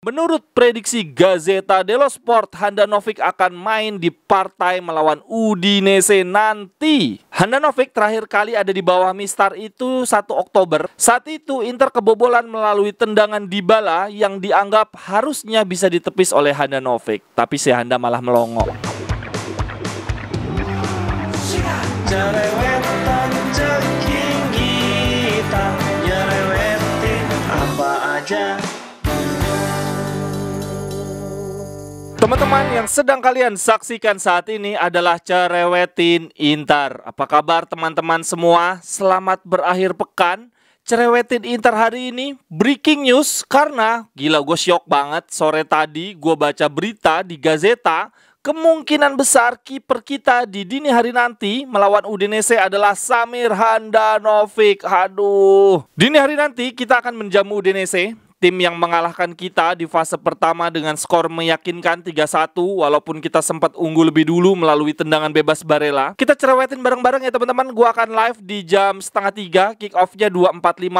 Menurut prediksi Gazzetta dello Sport, Handanovic akan main di partai melawan Udinese nanti. Handanovic terakhir kali ada di bawah Mistar itu 1 Oktober. Saat itu Inter kebobolan melalui tendangan Dybala yang dianggap harusnya bisa ditepis oleh Handanovic. Tapi si Handa malah melongo. Cerewetan ceking kita, nyerewetin apa aja. Teman-teman yang sedang kalian saksikan saat ini adalah Cerewetin Inter. Apa kabar teman-teman semua? Selamat berakhir pekan. Cerewetin Inter hari ini breaking news karena gila gue syok banget. Sore tadi gue baca berita di Gazzetta. Kemungkinan besar kiper kita di dini hari nanti melawan Udinese adalah Samir Handanovic. Aduh. Dini hari nanti kita akan menjamu Udinese, tim yang mengalahkan kita di fase pertama dengan skor meyakinkan 3-1 walaupun kita sempat unggul lebih dulu melalui tendangan bebas Barella. Kita cerewetin bareng-bareng ya teman-teman. Gua akan live di jam 2:30, kick off-nya 2.45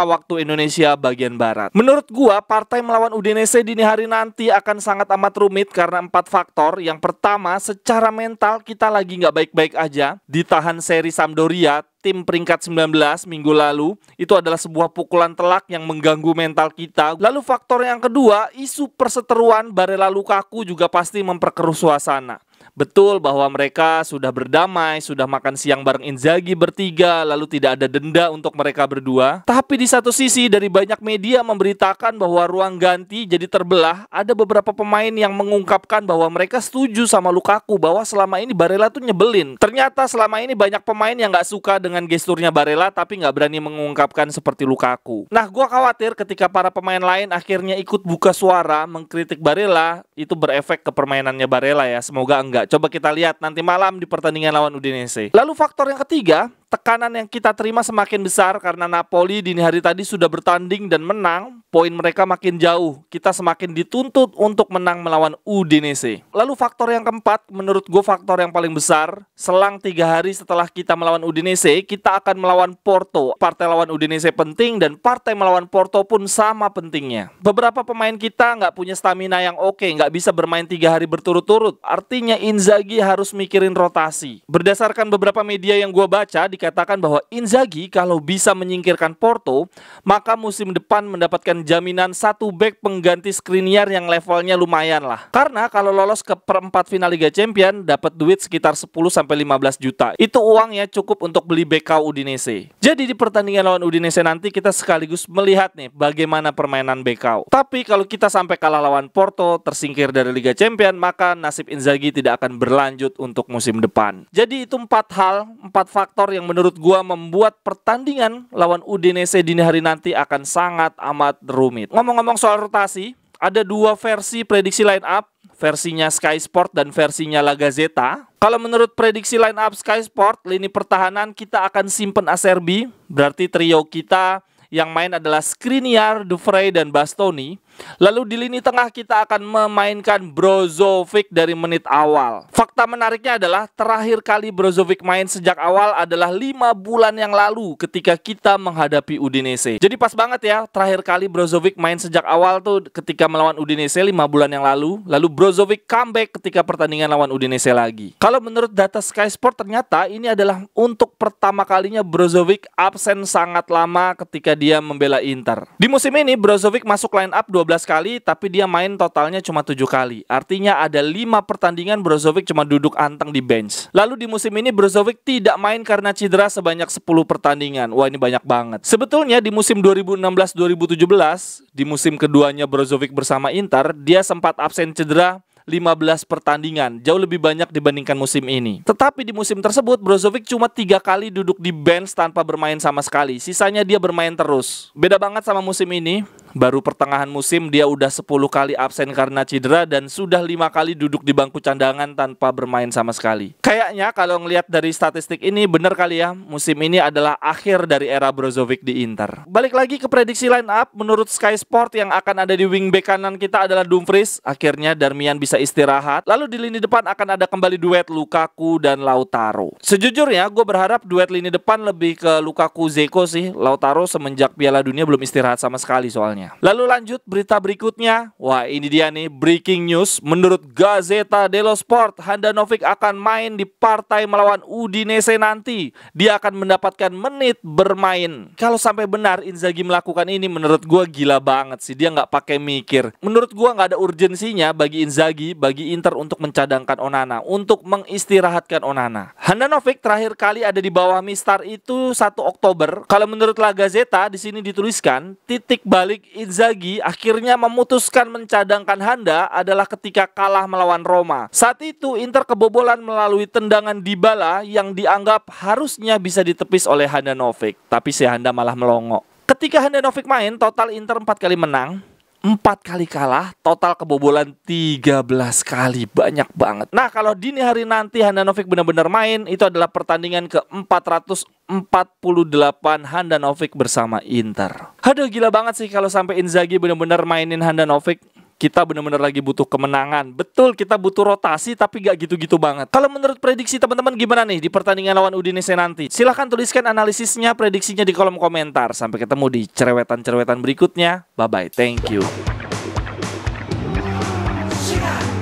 waktu Indonesia bagian Barat. Menurut gua partai melawan Udinese dini hari nanti akan sangat amat rumit karena 4 faktor. Yang pertama, secara mental kita lagi nggak baik-baik aja. Ditahan seri Sampdoria, tim peringkat 19 minggu lalu, itu adalah sebuah pukulan telak yang mengganggu mental kita. Lalu faktor yang kedua, isu perseteruan Barella Lukaku juga pasti memperkeruh suasana. Betul bahwa mereka sudah berdamai, sudah makan siang bareng Inzaghi bertiga, lalu tidak ada denda untuk mereka berdua. Tapi di satu sisi dari banyak media memberitakan bahwa ruang ganti jadi terbelah. Ada beberapa pemain yang mengungkapkan bahwa mereka setuju sama Lukaku, bahwa selama ini Barella tuh nyebelin. Ternyata selama ini banyak pemain yang gak suka dengan gesturnya Barella, tapi gak berani mengungkapkan seperti Lukaku. Nah, gue khawatir ketika para pemain lain akhirnya ikut buka suara mengkritik Barella, itu berefek ke permainannya Barella ya. Semoga enggak. Coba kita lihat nanti malam di pertandingan lawan Udinese. Lalu faktor yang ketiga, tekanan yang kita terima semakin besar karena Napoli dini hari tadi sudah bertanding dan menang. Poin mereka makin jauh. Kita semakin dituntut untuk menang melawan Udinese. Lalu faktor yang keempat, menurut gue faktor yang paling besar, selang 3 hari setelah kita melawan Udinese, kita akan melawan Porto. Partai lawan Udinese penting dan partai melawan Porto pun sama pentingnya. Beberapa pemain kita nggak punya stamina yang oke, nggak bisa bermain 3 hari berturut-turut. Artinya Inzaghi harus mikirin rotasi. Berdasarkan beberapa media yang gue baca, dikatakan bahwa Inzaghi kalau bisa menyingkirkan Porto, maka musim depan mendapatkan jaminan 1 bek pengganti Skriniar yang levelnya lumayan lah. Karena kalau lolos ke perempat final Liga Champions, dapat duit sekitar 10-15 juta. Itu uangnya cukup untuk beli bek Udinese. Jadi di pertandingan lawan Udinese nanti kita sekaligus melihat nih bagaimana permainan bek. Tapi kalau kita sampai kalah lawan Porto, tersingkir dari Liga Champions, maka nasib Inzaghi tidak akan berlanjut untuk musim depan. Jadi itu 4 hal, 4 faktor yang menurut gua membuat pertandingan lawan Udinese dini hari nanti akan sangat amat rumit. Ngomong-ngomong soal rotasi, ada 2 versi prediksi line up, versinya Sky Sport dan versinya La Gazzetta. Kalau menurut prediksi line up Sky Sport, lini pertahanan kita akan simpen Acerbi, berarti trio kita yang main adalah Skriniar, Dufray, dan Bastoni. Lalu di lini tengah kita akan memainkan Brozovic dari menit awal. Fakta menariknya adalah terakhir kali Brozovic main sejak awal adalah 5 bulan yang lalu ketika kita menghadapi Udinese. Jadi pas banget ya, terakhir kali Brozovic main sejak awal tuh ketika melawan Udinese 5 bulan yang lalu. Lalu Brozovic comeback ketika pertandingan lawan Udinese lagi. Kalau menurut data Sky Sport, ternyata ini adalah untuk pertama kalinya Brozovic absen sangat lama ketika dia membela Inter. Di musim ini Brozovic masuk line up 12 kali, tapi dia main totalnya cuma 7 kali. Artinya ada 5 pertandingan Brozovic cuma duduk anteng di bench. Lalu di musim ini Brozovic tidak main karena cedera sebanyak 10 pertandingan. Wah, ini banyak banget. Sebetulnya di musim 2016-2017, di musim keduanya Brozovic bersama Inter, dia sempat absen cedera 15 pertandingan, jauh lebih banyak dibandingkan musim ini. Tetapi di musim tersebut Brozovic cuma 3 kali duduk di bench tanpa bermain sama sekali. Sisanya dia bermain terus. Beda banget sama musim ini. Baru pertengahan musim dia udah 10 kali absen karena cedera dan sudah 5 kali duduk di bangku cadangan tanpa bermain sama sekali. Kayaknya kalau ngelihat dari statistik ini bener kali ya, musim ini adalah akhir dari era Brozovic di Inter. Balik lagi ke prediksi line up, menurut Sky Sport yang akan ada di wingback kanan kita adalah Dumfries. Akhirnya Darmian bisa bisa istirahat. Lalu di lini depan akan ada kembali duet Lukaku dan Lautaro. Sejujurnya gue berharap duet lini depan lebih ke Lukaku Zeko sih. Lautaro semenjak Piala Dunia belum istirahat sama sekali soalnya. Lalu lanjut berita berikutnya. Wah, ini dia nih breaking news. Menurut Gazzetta dello Sport, Handanovic akan main di partai melawan Udinese nanti. Dia akan mendapatkan menit bermain. Kalau sampai benar Inzaghi melakukan ini, menurut gue gila banget sih. Dia nggak pakai mikir. Menurut gue nggak ada urgensinya bagi Inzaghi, bagi Inter untuk mencadangkan Onana, untuk mengistirahatkan Onana. Handanovic terakhir kali ada di bawah Mistar itu 1 Oktober. Kalau menurut La Gazzetta di sini dituliskan, titik balik Inzaghi akhirnya memutuskan mencadangkan Handa adalah ketika kalah melawan Roma. Saat itu Inter kebobolan melalui tendangan Dybala yang dianggap harusnya bisa ditepis oleh Handanovic, tapi si Handa malah melongo. Ketika Handanovic main, total Inter 4 kali menang, 4 kali kalah, total kebobolan 13 kali. Banyak banget. Nah, kalau dini hari nanti Handanovic benar-benar main, itu adalah pertandingan ke-448 Handanovic bersama Inter. Aduh, gila banget sih kalau sampai Inzaghi benar-benar mainin Handanovic. Kita benar-benar lagi butuh kemenangan. Betul, kita butuh rotasi, tapi gak gitu-gitu banget. Kalau menurut prediksi teman-teman gimana nih di pertandingan lawan Udinese nanti? Silahkan tuliskan analisisnya, prediksinya di kolom komentar. Sampai ketemu di cerewetan-cerewetan berikutnya. Bye-bye, thank you.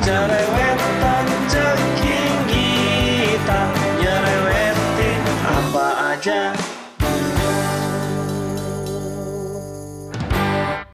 Cerewet